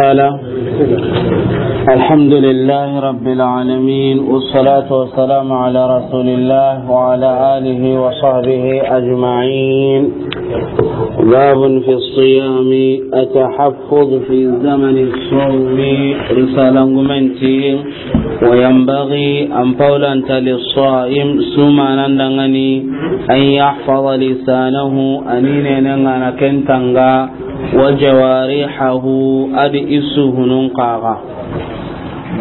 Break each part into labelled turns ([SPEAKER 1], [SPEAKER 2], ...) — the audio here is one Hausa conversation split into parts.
[SPEAKER 1] تعالى الحمد لله رب العالمين والصلاة والسلام على رسول الله وعلى آله وصحبه أجمعين. باب في الصيام التحفظ في زمن الصوم رسالة منتي وينبغي أن قولا للصائم سمعنا نغني أن يحفظ لسانه أنين نغنى كنتنغا وجوارحه أدئسه ننقاغا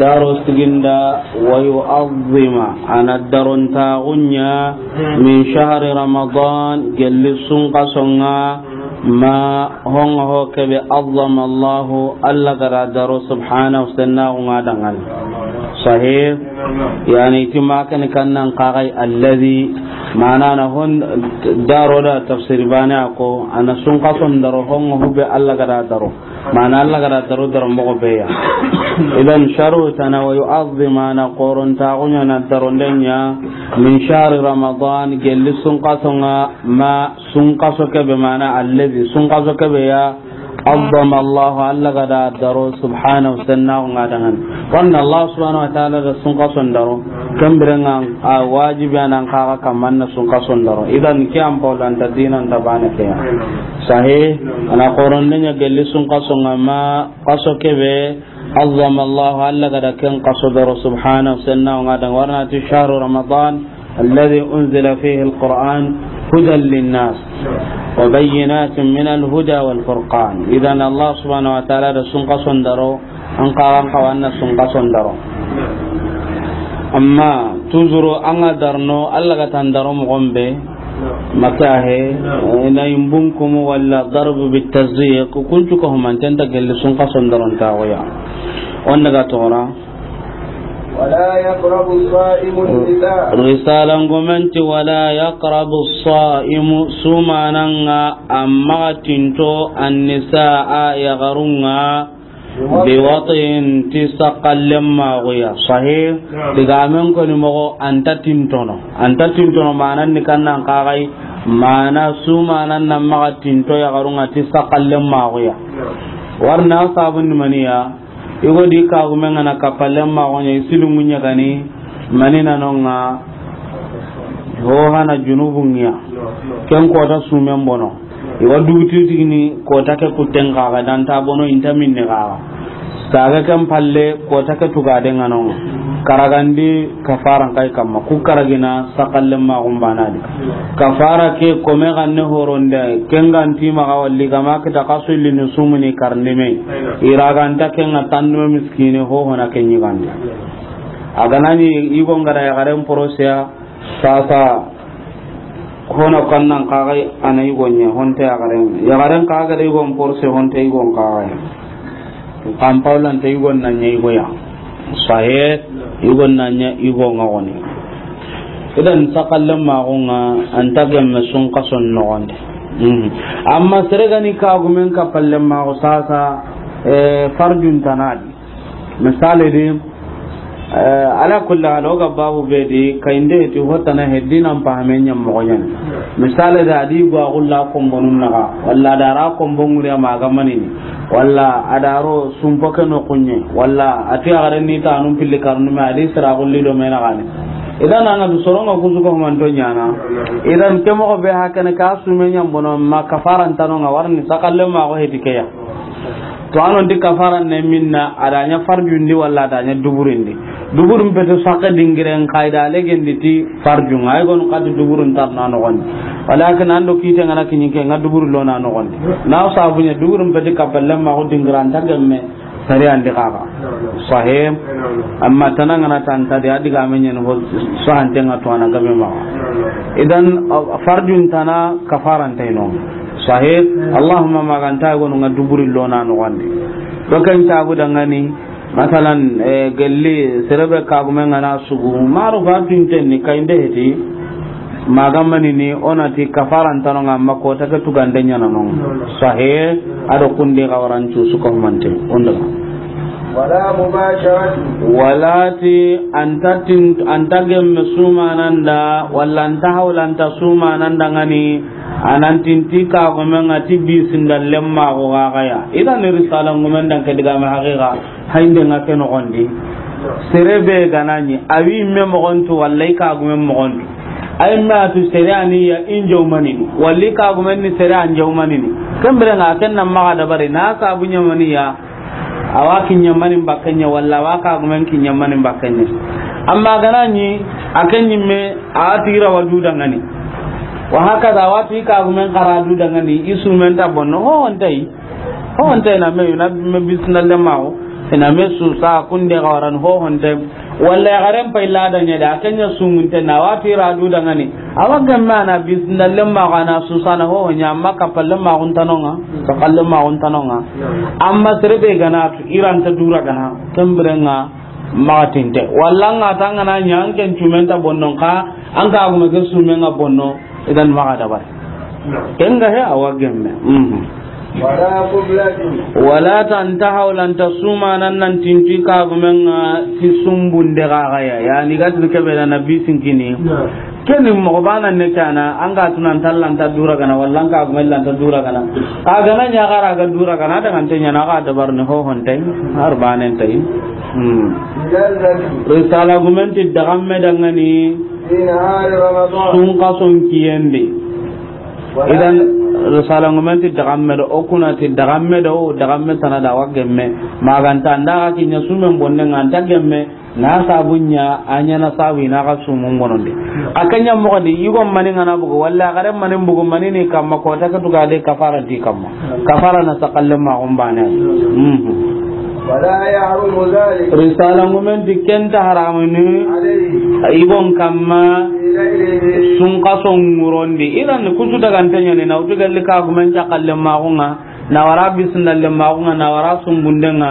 [SPEAKER 1] دار استجندا ويؤظم أنا الدرون تاغنيا من شهر رمضان جلسون قصنا ما هو كبي أظلم الله ألا قرأ دارو سبحانه وسناه غادغان صحيح يعني كما كان ننقاغي الذي maana hon daro da tafsir bana ko ana sun qason daro hon hubbe alla gada daro maana alla gada daro mo beya idan sharu tana wa yu'azzima na qoron ta gunya na daro ndenya min shahr ramadan gelli sun qasonga ma sun qaso ke be maana allazi sun qaso ke be ya عظم الله alla gada daro subhanahu wa ta'ala ngadangan wanna allah subhanahu wa ta'ala da sun qason daro kambirenga wajibi anan kaga kamanna sun qason daro idan kiyam paulan ta dinan ta bana ke sahih ana qoron nya gelli sun qason ma qaso kebe عظم الله alla gada kan qaso daro subhanahu wa ta'ala ngadan warna ti shahru ramadan alladhi unzila fihi alquran hudan linnas وبينات من الهدى والفرقان إذا الله سبحانه وتعالى سنق صندرو أنقران قوانا سنق صندرو أما تزرو أنا درنو ألا تندرو مغمبه مكاهي إنا ينبنكم ولا ضرب بالتزيق كنتكهم أن تنتقل سنق صندرو انتاويا وأنك تغرى
[SPEAKER 2] ولا يقرب الصائم النساء
[SPEAKER 1] رسالة قمنت ولا يقرب الصائم سمانا أما تنتو النساء يغرنا بوطن تسقل لما غيا صحيح تقامن كل مغو أنت تنتو معنا نكنا نقاغي معنا سمانا نما تنتو يغرنا تسقل لما غيا warna sabun maniya igo di ka gumenga na kapalem ma wonya isilu munya gani manina nonga ho hana junubunya ken ko ta sumen bono igo duti tigini ko ta ke kuten ga ga dan ta bono intamin ne ga saga kan palle ko ta ke tuga de ngano karagandi kafaran kai kamma ku karagina sakallem ma gumbana di kafara ke ko me ganne horonde ken ganti ma ga walli ga ma ka ta kasul ni sumuni karne me iraganta ken atanno miskine ho hona ken yigande aganani igo ngara ya garen porosia sasa hona kannan kagai anai gonye honte ya garen kaga de gon porse honte igon kagai kampaulan te igon nan nyai goya sahe igon nanya igon ngoni idan sakallam ma gonga antagam sun qason nogonde amma seregani ka gumen ka pallam ma go sasa farjun tanadi misale de ala kulli haloga babu bedi kainde ti hotana heddinan pahamenya mogonyan misale da adi go agulla kombonun naga walla dara kombongure ma gamanini walla adaro sumpoke no kunye walla ati agare ni ta anum pilli karnu ma adi sira gulli do mena gane idan anga du soronga kuzuko man to nyana idan kemo ko be hakana ka sumenya bono ma kafaran tanonga warni sakalle ma go hedikeya to anon di kafaran ne minna adanya farjundi walla adanya duburindi duburum beto sakka dingiren kaida legendi ti farjun ay gon kad duburun tarna no gon walakin ando kite ngana kinyi ke ngaduburu lona no gon na sabunya duburum beto kaballam ma go dingiran tagamme sari andi kaga sahih amma tananga na tanta de adiga menyen ho so hantenga to ana gabe ma idan farjun tana kafaran tayno sahih allahumma maganta gon ngaduburu lona no gon dokan ta budangani masalan gelli serebe kagumen ngana sugu maru fatun tenni kainde heti magamani ni onati kafaran tanonga makko taka tugandenya nanon sahih ado kunde gawaran cu suko mante onda
[SPEAKER 2] wala mubasharatu
[SPEAKER 1] walati antagem sumananda walla anta hawlanta sumananda ngani anan tinti ka gumen ati bisinda lemma go gaya idan risala gumen dan ka diga ma haqiqa hainde ngake no gondi serebe ganani awi me mo gonto wallahi ka gumen mo gondi ay ma tu serani ya injo manini walli ka gumen ni seran jaw manini kambere nga ken nan ma da bare na sa bunya maniya awakin nyamanin bakanya walla waka gumen kin nyamanin bakanya amma ganani akan yimme atira waduda ngani wa hakaza wati ka gumen qaradu dangani isu men ta bonno ho ontai na me bisnal le mawo ina me su sa kunde gawaran ho ontai walla garen pai ladanya da kanya sumunte na wati radu dangani awagan mana bisnal le mawo na su sana ho nya makka palle ma untanonga to kalle ma untanonga amma serbe gana iran ta dura gana tambrenga matinte walla nga tangana nyanken cumenta bonno ka an ka gume ke sumenga bonno idan maga dabar kenga he awagemme wala tantahu lan tasuma nan tinti ka gumenga tisumbunde gaya yani gatin kebe na nabi sinkini kenin mo bana ne kana an ga tunan tallan ta dura kana wallan ka gumen lan ta dura kana ka gana nya gara ga dura kana da kan tanya na ga dabar ne ho hontai har banen tai risala gumen ti dagamme dangani sun kason kiyende idan risala ngumen ti dagamme do okuna ti dagamme do dagamme tanada wagemme maganta ndaka kinya sumen bonne nganta gemme na sabunya anya na sawi na ka sumun gononde akanya mo de yugo mani ngana bugo walla gare mani bugo mani ne kamma ko ta ka tuga de kafara di kamma kafara na saqallama umbana
[SPEAKER 2] ولا يحرم ذلك
[SPEAKER 1] رسالة من دكان تحرمني أيبون كما سنقا سنغروندي إذا نكسو تغانتني ناوتو قال لك أغمان تقل لما نورا بسنا لما نورا سنبندنا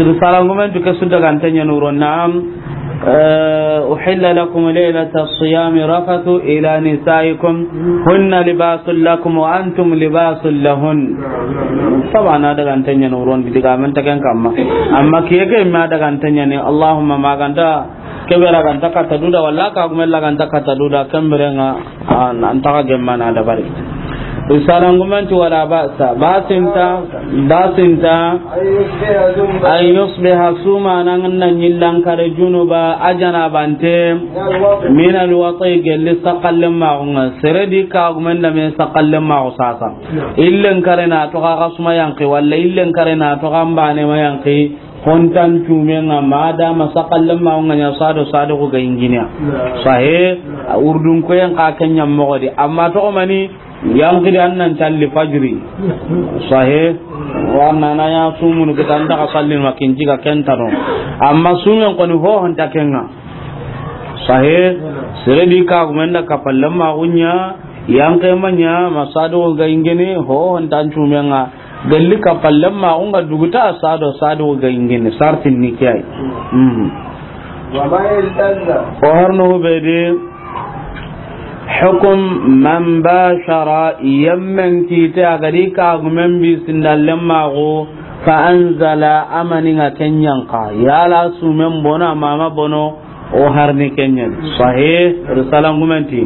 [SPEAKER 1] رسالة من دكسو تغانتني نورو نعم أحل لكم ليلة الصيام رفث إلى نسائكم هن لباس لكم وأنتم لباس لهن طبعا هذا كان تنين نورون بدي من تكن كما أما كيف ما هذا كان تنين اللهم ما كان تا كبيرا كان تكتدودا ولا كأقمل كان تكتدودا كم برينا أنت كجمعنا هذا بارك risalan gumanti wala basinta ay yusbiha suma nan nyillan kare junuba ajana bante min alwati gelli saqallem ma seredi ka gumanda me saqallem ma sasa illen kare na to ka suma yanki walla illen kare na to kambane ma yanki kontan cumenga mada masaqallem ma nganya sado ko ga inginia sahe urdun ko yan ka kenya mogodi amma to mani yang kiri annan calli fajri sahih warna na ya sumun kita anda kasallin makin jika kentaro amma sumen koni ho hanta kenga sahih seredi ka gumenda kapallam ma gunya yang kemanya masado ga ingene ho hanta cumenga galli kapallam ma unga duguta sado ga ingene sartin ni kiyai
[SPEAKER 2] wa ma iltazza
[SPEAKER 1] o harno bede حكم من باشر يمن كيتا غريكا غمن بي سندالم ماغو فانزل امننا كنيانقا يالا سومن بونا ماما بونو او هرني كنيان صحيح رسالة غمنتي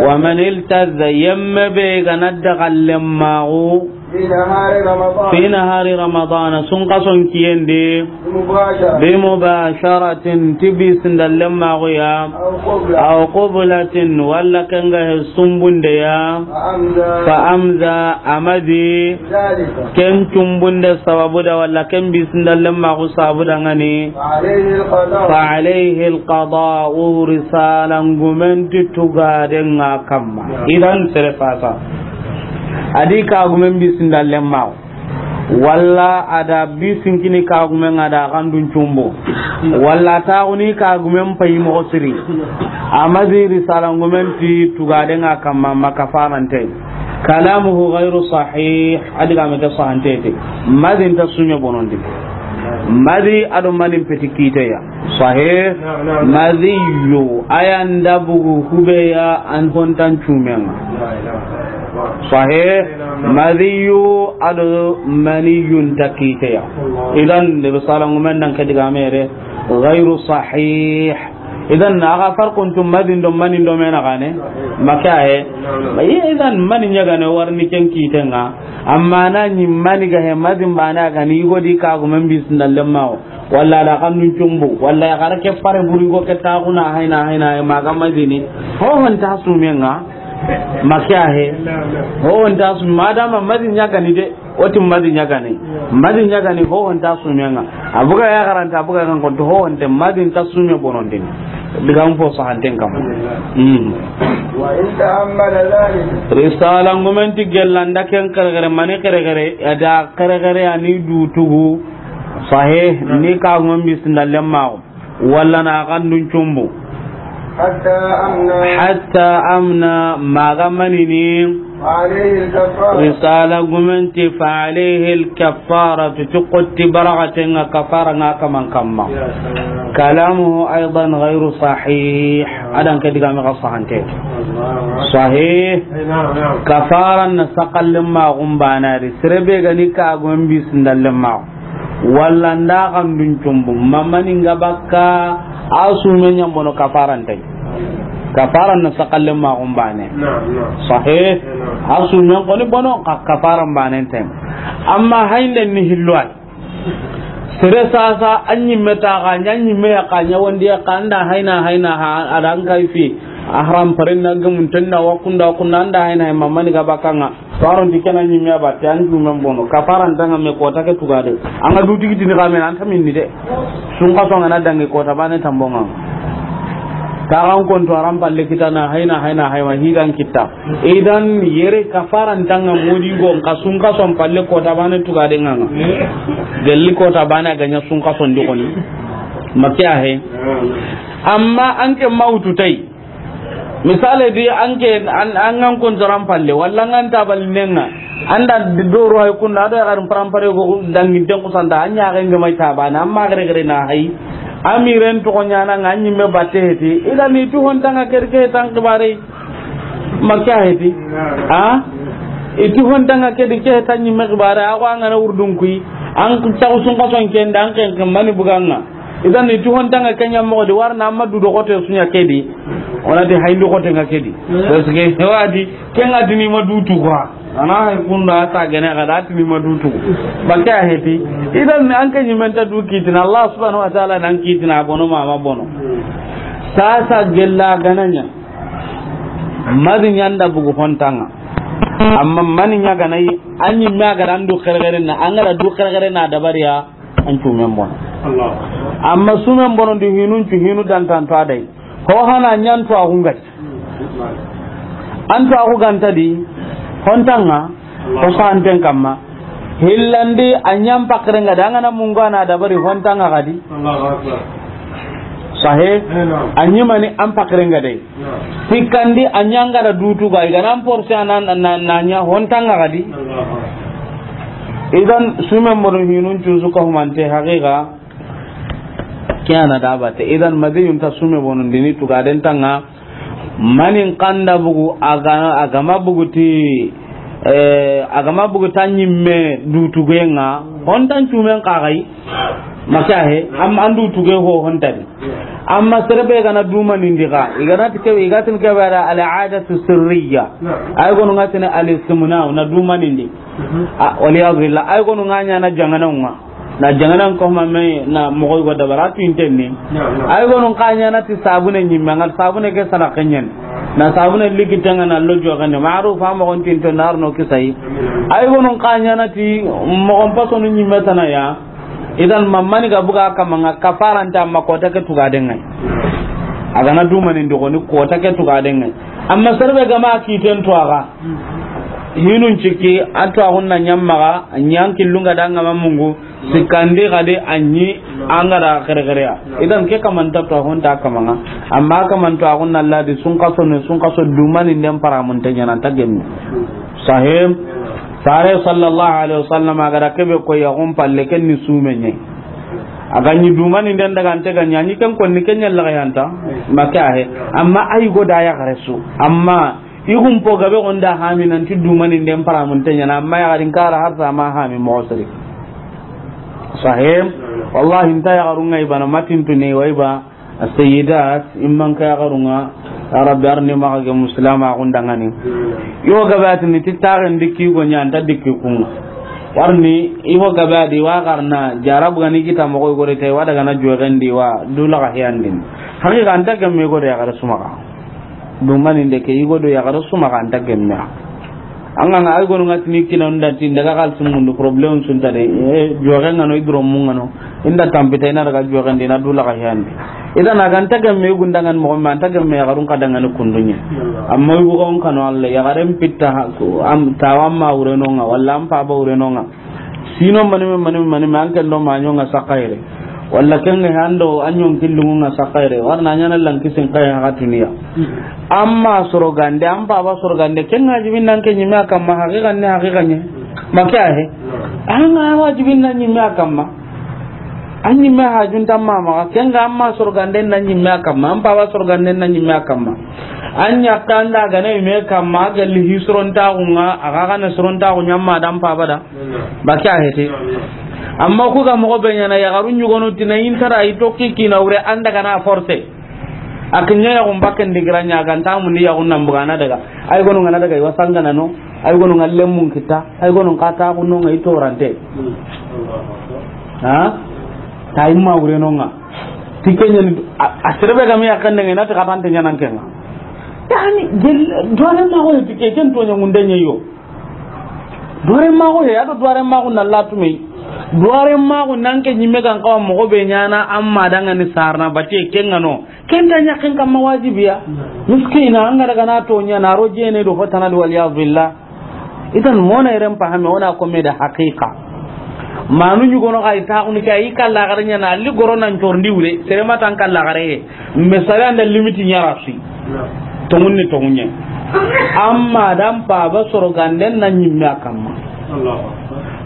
[SPEAKER 1] ومن التذ يم بي غندغلم ماغو في نهار رمضان سنقصن كيندي بمباشرة تبيس لما غيا أو قبلة ولا كنغه سنبنديا فأمذا أمدي كن تنبند سوابدا ولا كن بيس لما غصابدا غني فعليه القضاء رسالا قمنت تغادنا كما إذن سرفاتا adi ka gumen bisin dallen ma walla ada bisin kini ka gumen ada kandun cumbo walla ta uni ka gumen pay mo siri amazi risalan gumen ti tugade nga kamma makafarante kalamuhu ghairu sahih adi ga meta sahante madin ta sunyo bonondi madi ado manin petikite ya sahih madi yo ayanda bugu hubeya an kontan cumenga sahih madhiyu adu maniyun takitaya idan de salangu men dan kadiga mere ghairu sahih idan aga farqun tum madin do manin do mena gane maka he idan manin nya gane warni kenki tenga amma na ni mani ga he madin bana gani godi ka go men bis ndallemma walla da kannun cumbu walla ya gara ke pare buri go ke ta kuna haina maga madini ho hon ta sumenga maka he ho hon ta su madama madin nya gani de otin madin nya gani ho hon ta sumenga abuga ya garanta abuga kan ko ho hon te madin ta sume bonondin diga mo so hanten kam
[SPEAKER 2] wa in ta'ammala dhalik
[SPEAKER 1] risala ngumenti gellanda ken kare mane kare ada kare ani du tugu sahih ni ka ngom bisndallem ma walla na gandun cumbu hatta amna magamani ni risala gumenti fa alayhi al-kaffara tuqti barakatin kafara ngaka man kamma kalamuhu aidan ghayru sahih adan kadiga ma sahante sahih kafaran saqallem ma gumbana ri serebe gani ka gom bisndallem ma walla nda kan dun cumbu mamani ngabaka asume nyambono kafaran tay kafaran na sakallem ma umbane sahih asume ko ni bono kafaran bane tay amma hainde ni hilwai sere sasa anyi meta ga nyanyi me ka nyawandi ka anda haina ha adan kaifi ahram parinna gum tanna wakunda anda haina mamani gabakanga saron dikena nyimi abate an jumem bono kafaran tanga me kota ke tugade anga duti gidi ni kamen an tamin ni de sun ka so ngana dangi kota bane tambonga taran kon to aram palle kitana haina hayma hidan kitta idan yere kafaran tanga modi go kasun ka son palle kota bane tugade nganga gelli kota bane ganya sun ka son dikoni makiya he amma anke mautu tai misale di anke an kon jaram palle walla ngan tabal nenga anda doro hay kunna do garam parampare go dangi den ko sanda anya ga ngam ay tabana amma gare na hay amiren to nyana nganyi me batte heti ida ni tu hon tanga kerke tang bare makya heti itu hon tanga kedi ke tanyi me bare awa ngana urdun kui an ku taw sun ko son ken dan ken mani buganga idan ni tu hon tanga kenya mo de warna madu do kote sunya kedi ona de hayndu kote ngakedi parce que wadi kenga dini madutu kwa ana kunda ta gane ga dati ni madutu bakka heti idan an kan yimenta du kitina Allah subhanahu wa ta'ala nan kitina bono mama bono sasa gella gananya madin yanda bugu fontanga amma mani nya ganai anyi maga dan du khergere na angara du khergere na dabariya an tumen bono Allah amma sumen bono di hinu dan tan to adai ko hana nyan to ahungat an to ahuganta di hontanga ko santen kamma hillandi anyam pakrenga dangana mungana da bari hontanga kadi sahe anyimani am pakrenga dai sikandi anyanga da dutu ga iganan porsianan nanya hontanga kadi idan sumen mono hinun tuzu ko humante haqiqa kiana dabate idan madiyun ta sume bonon dini to gaden tanga manin kanda bugu agama bugu ti agama bugu tanyimme dutu genga hontan cumen kagai makahe am andu tuge ho hontani amma serbe gana duma nindiga igana tike igatin ke bara al aadatu sirriya ay gonu ngatina al istimna na duma nindi wali azilla ay gonu nganya na jangana unga na janganan ko mamme na mogoy go dabaratu intenni ay gonun kanya na ti sabune nyimma ngal sabune ke sana kenyen na sabune ligitanga na lojo gane ma'ruf ha mo gontin to narno kisai ay gonun kanya na ti mo gon pasonu nyimma sana ya idan mammani ga buga kamanga kafaran ta makota ke tuga dengai aga na duma ni ndo ni kota ke tuga dengai amma serbe ga ma ki ten to aga hinun ciki ato hunna nyamma nyanki lunga danga mamungu sikandi gade anyi angara kare idan ke kamanta to honta kamanga amma kamanta hunna Allah di sun kaso dumani ndem para mun tanya nan tagem sahib sare sallallahu alaihi wasallam agara kebe ko ya hon palle ken ni sumenye aganyi dumani nden daga ante ganya ni ken ko ni kenya la yanta maka he amma ay goda ya garesu amma ihum po gabe gonda hami nan tiddu mani ndem para mun tanya na amma ya garin kara har sama hami mawsari sahim wallahi inta ya garunga ibana matin tunne waiba as-sayyidat imman ka garunga rabbi arni ma ga muslima gundangani yo gabati ni titaren dikki go nyanda dikki kunga warni iho gabadi wa garna jarabu gani kita mo go gore tay wada gana jogendi wa dula ga hiyandin hakika anta gamme go de ya gara sumaka dum mani de ke igo do ya gara sumaka anta gamme anga nga ay gonu ngati ni kina nda tin daga kal sumundu problem sun tade jogen ngano idro mungano inda tampita ina daga jogen dina dula ga hiyandi idan aga anta gamme gundangan mo ma anta gamme ya garun kadangan kundunya amma ibu gon kanu Allah ya garen pitta ko am tawamma ureno nga walla am pa ba ureno nga sino mani man kan do ma nyonga sakaire walla kenge hando anyon killu nga sakaire warna nyana lan kisin kay ha duniya amma sorogande am pa ba sorogande kenga jibin nan ke nyima kam ma haqiqan makya he anga wajibin nan nyima kam ma anyi me ha junta mama kenga amma sorgande nan nyimme akamma am pawa sorgande nan nyimme akamma anya kanda gane me kamma galli hisron ta kunga aga kana sron ta kunya ma dam pa bada bakya hete amma ku ga mo be nyana ya garun yugo no tinayin tara ito kina ure anda kana force akinya ya kumbaken digranya kan ta mun ya kunna bugana daga ay gonu ngana daga wasanga nano ay gonu ngalle mun kita ay gonu kata kunno ngai torante ha taimma urenonga tikenya asrebe gami akande ngena ta katante nyanan kenga yani dore ma ko tikeken to nyangundenye yo dore ma ko ya do dore ma ko nallatu me dore ma ko nanke nyimme kan kawa mo ko be nyana amma danga ni sarna batte kenga no kenta nyaken kam wajibiya miskina anga daga na to nya na roje ne do fatana wal ya billah idan mona iren pahame ona ko me da haqiqa manu nyugo no kay ta uni kay kala garanya na li gorona ntorndi wure sere matan kala gare mesala nda limiti nyarasi to munye amma dan baba soro ganden na nyimme akamma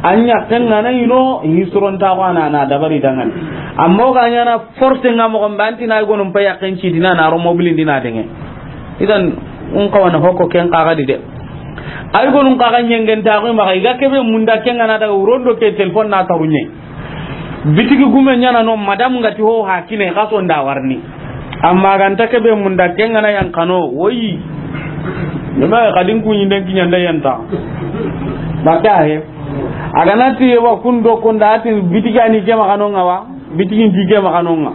[SPEAKER 1] anya kenga na yino hisron ta wana na dabari dangan amma ga nya na force ngamo ko banti na go no paya kenci dina na ro mobilin dina denge idan un kawana hokko ken kaga de ay gonun kaga nyengen ta ko ma ga kebe munda kenga na daga urondo ke telefon na tarunye bitigi gume nyana no madam ngati ho hakine kaso nda warni amma ganta kebe munda kenga na yang kano woyi nema kadin kunyi den kinyanda yanta maka he aganati wa kundo konda ati bitigi ani ke makano ngawa bitigi ndige makano nga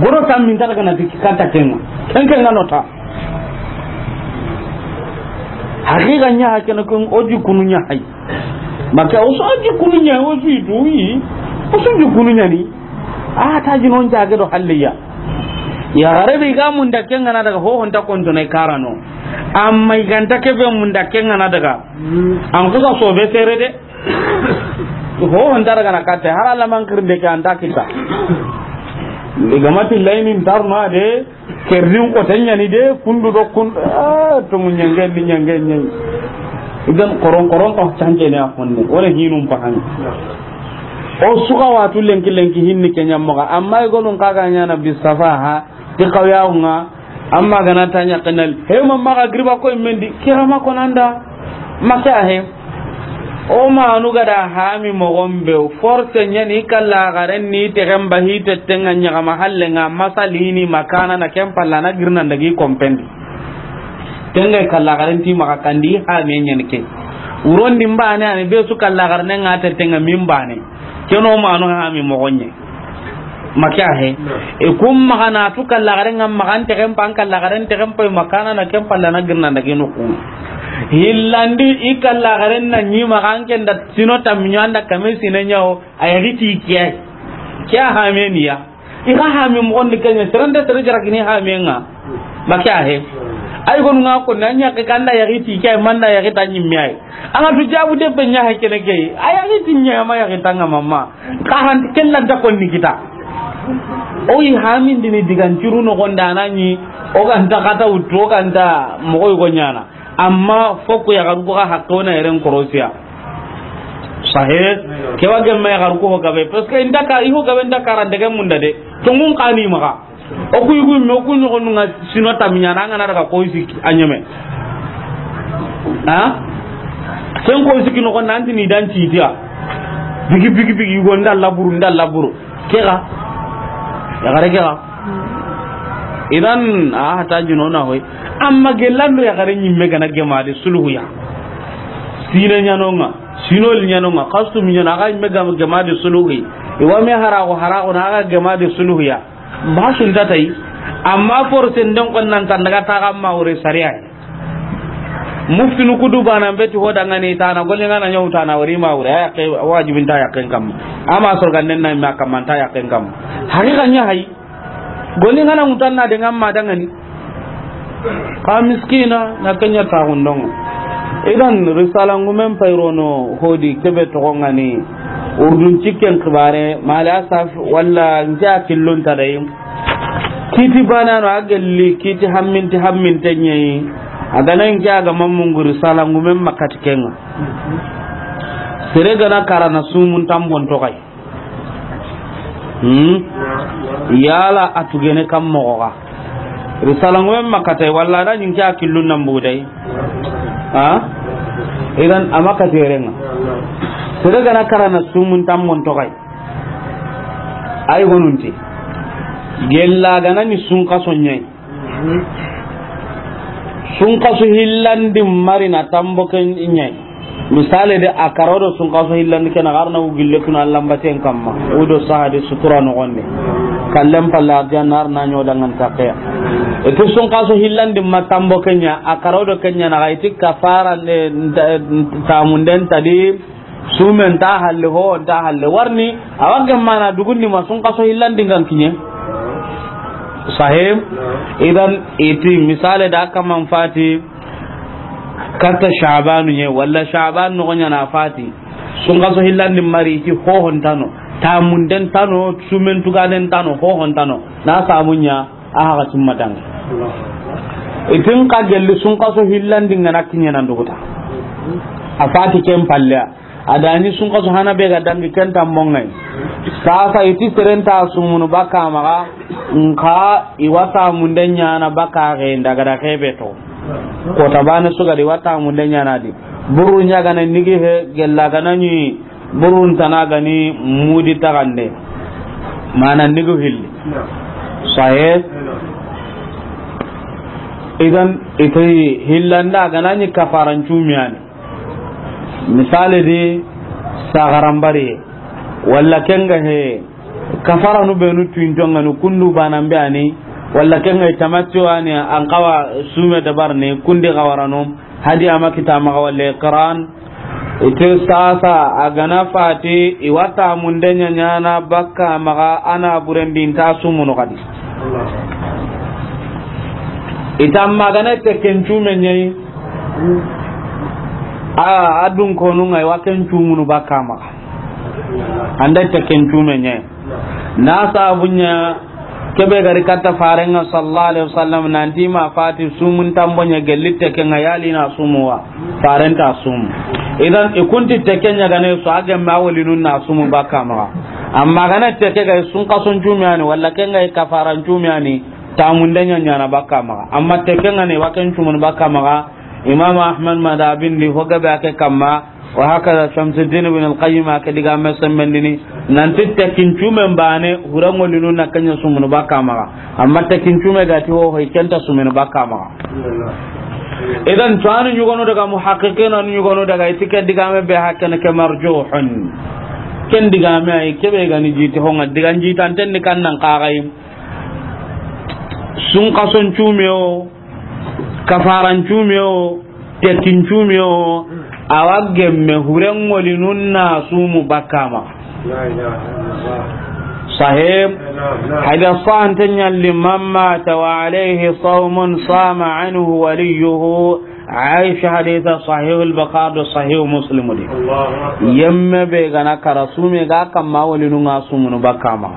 [SPEAKER 1] goro tam min tala kana tikata kenga kenga nota hakika nya hakena kun oji kununya hay maka oji kununya oji tuyi oji kununya ni ta jinon jage do halliya ya garabi ga mun da kenga na daga ho honta konto nay karano amma iganta kebe mun da kenga na daga an kusa so be tere de ho honta daga na kate harala man kirde ka anda kita ligamati lainin tarma de kerrin ko tanya ni de kundu do kun to mun nyangen idan koron ko chanje ne afonne wala hinum pahan o suka watu lenki hinni kenya moga amma gonun kaga nyana bisafaha ti qawyaunga amma gana tanya kanal he mamma ga griba ko mendi kirama ko nanda maka he o ma anu gada hami mogombe force nyani kala garen ni te gamba hite tenga nya mahalle nga masalini makana na kempalla na girna ndagi kompendi tenga kala garen ti maka kandi ha me nyani ke urondi mbane ani be su kala garne nga te tenga mimbane keno ma anu hami mogonye maka he e kum magana tu kala garen nga magan te kempa kala garen te kempa makana na kempalla na girna ndagi no kum hillandi ikalla garen na nyima kanken da sino tamnyanda kame sinenyo ayati kya hameniya ika hami mo ndi kenya seranda serjara kini hamenga makya he ay gonu ngako nanya ke kanda yati kya manda yati tanyimme ay anga tujabu de penya hakene ke ayati nyama yati tanga mama kahan kella da konni kita o yi hamin dini digan ciruno gonda nanyi o kan ta kata utro kan ta mo ko nyana amma foko ya garu ko hakona eren korosiya sahe ke wage me garu ko gabe parce que ndaka iho gabe ndaka ran daga munda de to ngun kani maka o ku yugo me ku no nunga sinota minyana ngana daga ko isiki anyame ha sen ko isiki no ko nanti ni dan ci dia bigi yugo ndal laburu kera ya gare kera idan hata junona hoy amma gelando ya gare nyimme gana gemade sulhu ya sine nyanonga sinol nyanonga kastu minyana ga imme gama gemade sulhu iwa me harago na ga gemade sulhu ya ba sun datai amma forsen don konnan tan daga ta ga mawre sariya muftinu kudu bana beti hoda ngani ta na golle ngana nyauta na wari mawre ya kai wajibin ta ya kan kam amma sorgan nan na ma kam ta ya kan kam hakikanya hai golle ngana mutanna de ngamma dangani ka miskina na kanya ta hundong idan risala ngumen payrono hodi kebe to ngani urdun cikken kibare mala asaf walla nja killon tadai kiti bana no agalli kiti hammin tanyi aganan ga mammun risala ngumen makatikenga sere gana karana sumun tambon to kai yala atugene kam moga risala ngumen makatai walla da nyin kya killun nan budai idan amaka terenga sere gana karana sumun tambon to kai ay gonunti gella gana ni sun kaso nyai sun kaso hillandi marina tambo ken nyai misale de akarodo sun kaso hillandi ken garna ugille kun Allah mbaten kamma udo sahade sutura no gonde kallem palla janar na nyoda ngan takya eto sun kaso hillandi matambo kenya akarodo kenya na gaiti kafara tamunden tadi sumen ta halle ho ta halle warni awagam mana dugunni ma sun kaso hillandi ngan kinye sahib idan iti misale da aka man fati kata sha'banu ne walla sha'ban no gonya na fati sun kaso hillandi mari ti ho hontano tamunden tano sumen tugaden tano ho hontano na samunya aha timmadang itin ka gelli sun kaso hillandi ngana kinya nan duguta afati kem palla adani sun kaso hana be ga dangi kenta mongai sasa iti serenta sumunu baka maga nka iwata mundenya na baka ge ndaga da kebe to ko tabana suga di wata mundenya na di buru nya ga nan nigi he gella ga nani burun tanaga ni mudi tagande mana nigu hilli sahih idan itai hillanda ga nani kafaran chumiyani misali di sagarambari walla kenga he kafara nu benu tuintonga nu kundu banambe ani walla kenga tamattu ani an qawa sume dabar ne kundi gawarano hadi amakita maga walle qur'an ite sasa agana fati iwata mundenya nyana bakka maga ana burendi ta sumuno kadi itamma gana tekenchu menyai adun konu ngai waken chumunu bakka maga anda tekenchu menyai na sabunya kebe gari kata farenga sallallahu alaihi wasallam nanti ma fati sumun tambonya gelitte kenga yali na sumuwa farenta sumu idan ikunti tekenya gane so aga mawalinun na sumu baka ma amma gane teke ga sun kason jumiani walla kenga kafaran jumiani tamundenya nyana baka ma amma tekenga ne waken cumun baka ma imam ahmad madabin li hoga ba ke kamma wa haka Shamsuddin ibn al-Qayyim aka diga mesan mendini nanti tekin cumen bane hurango linu na kanya sumunu baka maga amma tekin cume gati ho hoy kenta sumunu baka maga idan tuanu nyugono daga muhaqqiqina nyugono daga itike diga me be hakana ke marjuhun ken diga me ay kebe gani jiti honga diga jitan ten ni kannan qagai sun kason cumeo kafaran cumeo tekin cumeo awagemme hurengoli nunna sumu bakama sahib hada sahantanya liman mata wa alayhi sawmun sama anhu waliyuhu aisha haditha sahih al-bukhari sahih muslim di yemme be gana karasume ga kamma wali nunga sumu bakama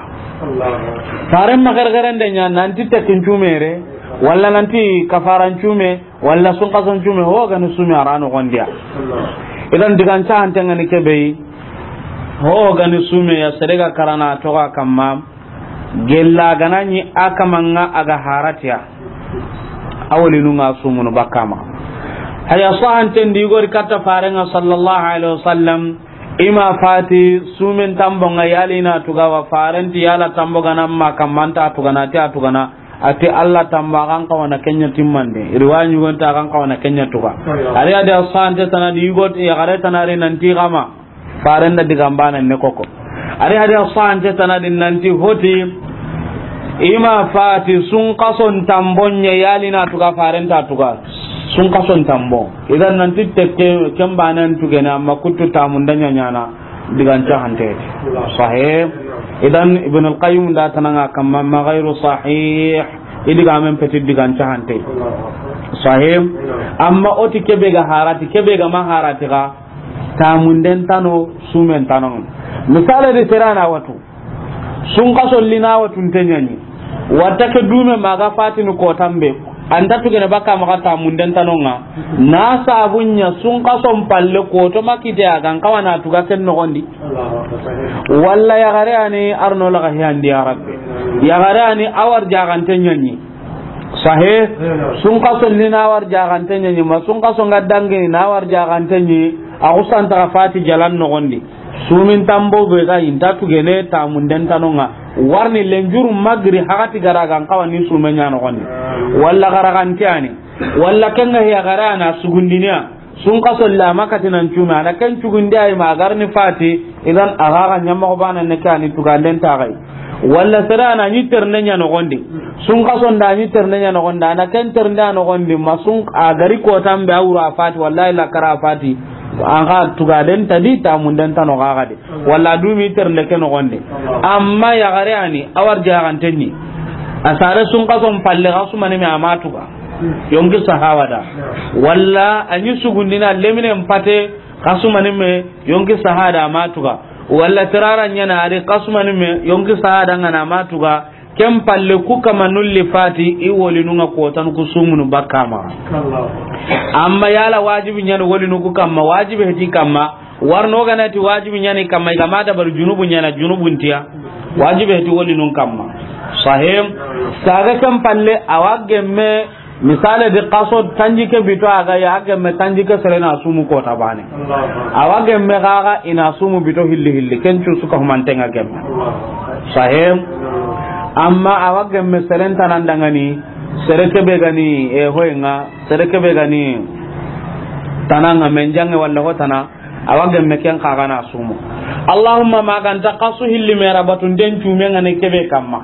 [SPEAKER 1] faran magargaran denya nanti tekin cumere walla nanti kafaran cume walla sun kasan cume ho ga nu sumi arano gondia idan digan ta antanga ni kebe ho ga nu sume ya serega karana to ga kamma gella ganani akamanga aga haratiya awli nu ngasumu no bakama haya sahan tendi gori kata farenga sallallahu alaihi wasallam ima fati sumen tambonga yalina tuga wa farenti yala tambogana makamanta tugana ta tugana ati Allah tamba kan kawana kenya timmande riwaya gonta kan kawana kenya tuka ari ada sante tanadi yugot ya gare tanare nanti kama farenda digambana ne koko ari ada sante tanadi nanti hoti ima fati sun kason tambonnya yalina tuka farenta tuka sun kason tambo idan nanti tekke kembanan tugena makutu tamundanya nyana diganta hante sahih idan ibn al-qayyim da tananga kamma ma ghayru sahih idiga men petit diganta hante sahih amma oti kebe ga harati kebe ga maharati ga tamunden tano sumen tano misale de serana watu sun kasollina watu tenyani wata ke dume maga fatinu ko tambe anda tugene baka maka tamunden tanonga na sabunya sun kason palle ko to makite agan kawana tuga ken no gondi walla ya gare ani arno la handi ya rabbi ya gare ani awar jagante nyanyi sahih sun kason ni na awar jagante nyanyi ma sun kason gadangi na awar jagante nyi akusan ta fati jalan no gondi sumin tambo be ga inta tugene tamunden tanonga warni lenjuru magri hakati garagan kawani sumenya no gondi walla garagan tiani walla kenga ya garana sugundinya sun kasolla makati nan cuma na kan cugundi ay magarni fati idan agaga nyamma ko bana ne kani tuganden ta gai walla sarana ni ternenya no gondi sun kasonda ni ternenya no gonda na kan ternda no gondi masun agari ko tambe awra fati wallahi la kara fati anga tugaden tadi tamunden tano gaga de walla dumi ternde ken no gondi amma ya gare ani awar jagantenni asare sun kason palle gasu mane me amatuga yonki sahawada walla anyi sugundina lemine mpate kasu mane me yonki sahada amatuga walla tirara nyana ari kasu mane me yonki sahada ngana amatuga kem palle ku kama nulli fati I woli nunga ko tan ku sumunu bakama amma yala wajibi nyana woli nuku kama wajibi heti kama warno ganati wajibi nyani kama igamada bar junubu nyana junubun tiya wajibi heti woli nun kama sahim saga kam palle awagemme misale de qaso tanjike bito aga ya agemme tanjike serena sumu ko tabane awagemme gaga ina sumu bito hilli kencu suka humantenga gemme sahim amma awagemme serenta nandangani sereke be gani hoyenga sereke be gani tananga menjange walla hotana awagemme ken kaga na sumu allahumma ma kan taqasu hilli mera batun den cumenga ne kebe kamma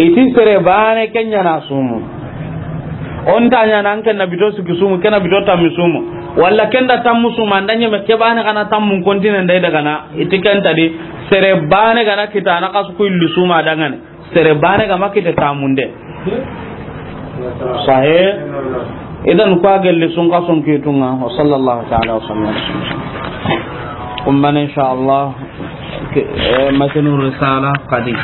[SPEAKER 1] iti sere bane kenya na sumu on tanya nan ken na bito su sumu ken na bito tammi sumu walla ken da tammu sumu andanye me kebane kana tammu kontinen dai daga na iti ken tadi sere bane kana kita na kasu ku illu suma dangane sere bane ga makite tamunde sahih idan kwa gelle sun kason kitunga wa sallallahu ta'ala wa sallam ummana insha Allah matnu risala qadi